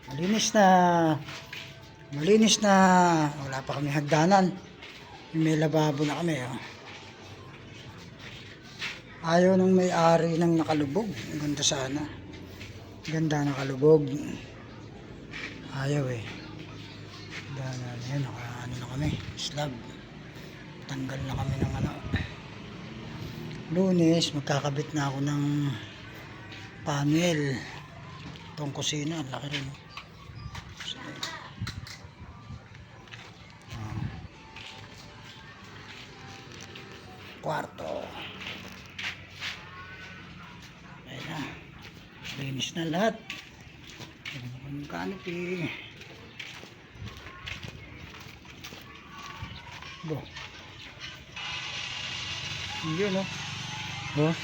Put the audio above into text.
Malinis na. Malinis na. Wala pa kami hagdanan. May lababo na kami. Oh. Ayaw nung may-ari ng nakalubog. Ang ganda sana. Ganda nakalubog. Ayaw eh. Yan, ano na kami. Slab. Tanggal na kami ng ano. Lunes, magkakabit na ako ng panel. Itong kusina, laki rin. Kwarto. Ayan na. Linis na lahat. Ang canopy. Bo. Yun, no? Oh.